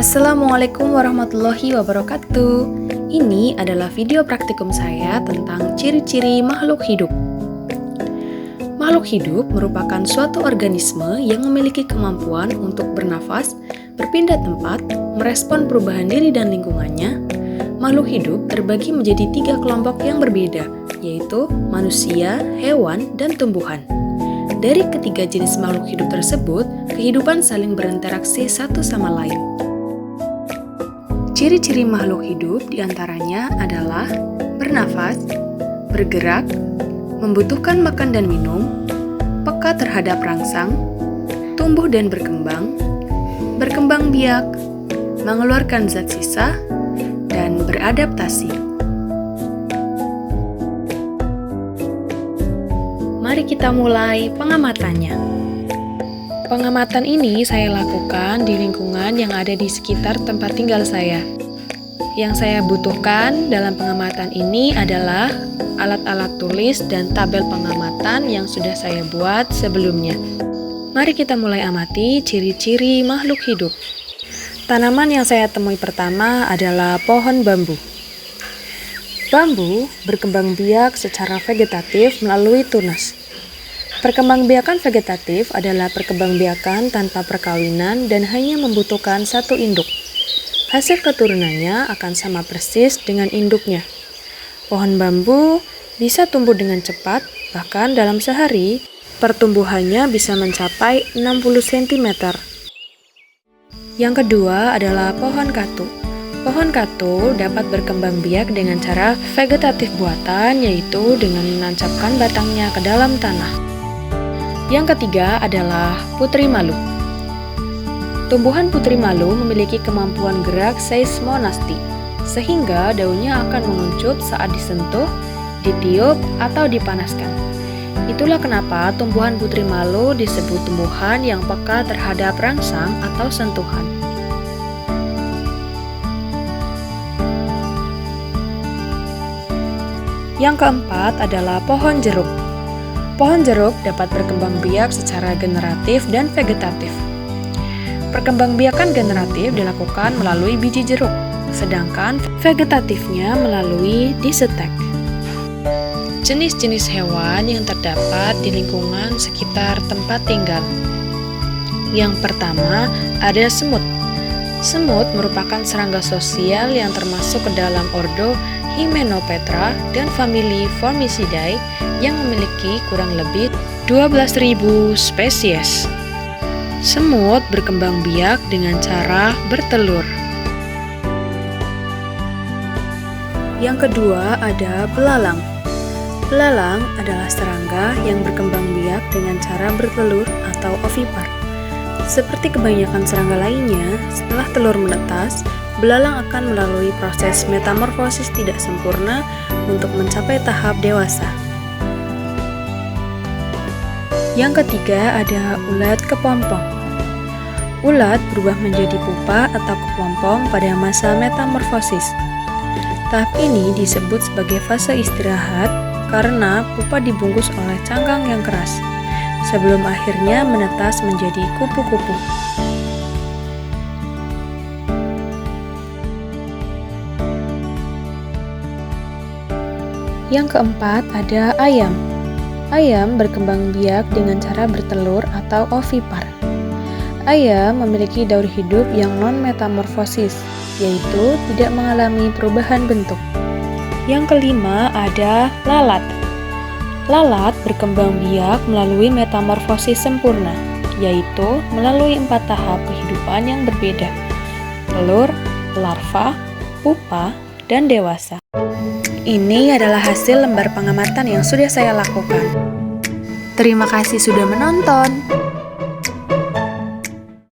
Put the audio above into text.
Assalamualaikum warahmatullahi wabarakatuh. Ini adalah video praktikum saya tentang ciri-ciri makhluk hidup. Makhluk hidup merupakan suatu organisme yang memiliki kemampuan untuk bernafas, berpindah tempat, merespon perubahan diri dan lingkungannya. Makhluk hidup terbagi menjadi 3 kelompok yang berbeda, yaitu manusia, hewan, dan tumbuhan. Dari ketiga jenis makhluk hidup tersebut, kehidupan saling berinteraksi satu sama lain. Ciri-ciri makhluk hidup diantaranya adalah bernafas, bergerak, membutuhkan makan dan minum, peka terhadap rangsang, tumbuh dan berkembang biak, mengeluarkan zat sisa, dan beradaptasi. Mari kita mulai pengamatannya. Pengamatan ini saya lakukan di lingkungan yang ada di sekitar tempat tinggal saya. Yang saya butuhkan dalam pengamatan ini adalah alat-alat tulis dan tabel pengamatan yang sudah saya buat sebelumnya. Mari kita mulai amati ciri-ciri makhluk hidup. Tanaman yang saya temui pertama adalah pohon bambu. Bambu berkembang biak secara vegetatif melalui tunas. Perkembangbiakan vegetatif adalah perkembangbiakan tanpa perkawinan dan hanya membutuhkan satu induk. Hasil keturunannya akan sama persis dengan induknya. Pohon bambu bisa tumbuh dengan cepat, bahkan dalam sehari, pertumbuhannya bisa mencapai 60 cm. Yang kedua adalah pohon katu. Pohon katu dapat berkembang biak dengan cara vegetatif buatan, yaitu dengan menancapkan batangnya ke dalam tanah. Yang ketiga adalah putri malu. Tumbuhan putri malu memiliki kemampuan gerak seismonasti, sehingga daunnya akan menguncup saat disentuh, ditiup, atau dipanaskan. Itulah kenapa tumbuhan putri malu disebut tumbuhan yang peka terhadap rangsang atau sentuhan. Yang keempat adalah pohon jeruk. Pohon jeruk dapat berkembang biak secara generatif dan vegetatif. Perkembangbiakan generatif dilakukan melalui biji jeruk, sedangkan vegetatifnya melalui disetek. Jenis-jenis hewan yang terdapat di lingkungan sekitar tempat tinggal. Yang pertama ada semut. Semut merupakan serangga sosial yang termasuk ke dalam ordo Hymenoptera dan famili Formicidae yang memiliki kurang lebih 12.000 spesies. Semut berkembang biak dengan cara bertelur. Yang kedua ada belalang. Belalang adalah serangga yang berkembang biak dengan cara bertelur atau ovipar. Seperti kebanyakan serangga lainnya, setelah telur menetas, belalang akan melalui proses metamorfosis tidak sempurna untuk mencapai tahap dewasa. Yang ketiga ada ulat kepompong. Ulat berubah menjadi pupa atau kepompong pada masa metamorfosis. Tahap ini disebut sebagai fase istirahat karena pupa dibungkus oleh cangkang yang keras, sebelum akhirnya menetas menjadi kupu-kupu. Yang keempat ada ayam. Ayam berkembang biak dengan cara bertelur atau ovipar. Ayam memiliki daur hidup yang non-metamorfosis, yaitu tidak mengalami perubahan bentuk. Yang kelima ada lalat. Lalat berkembang biak melalui metamorfosis sempurna, yaitu melalui 4 tahap kehidupan yang berbeda: telur, larva, pupa, dan dewasa. Ini adalah hasil lembar pengamatan yang sudah saya lakukan. Terima kasih sudah menonton.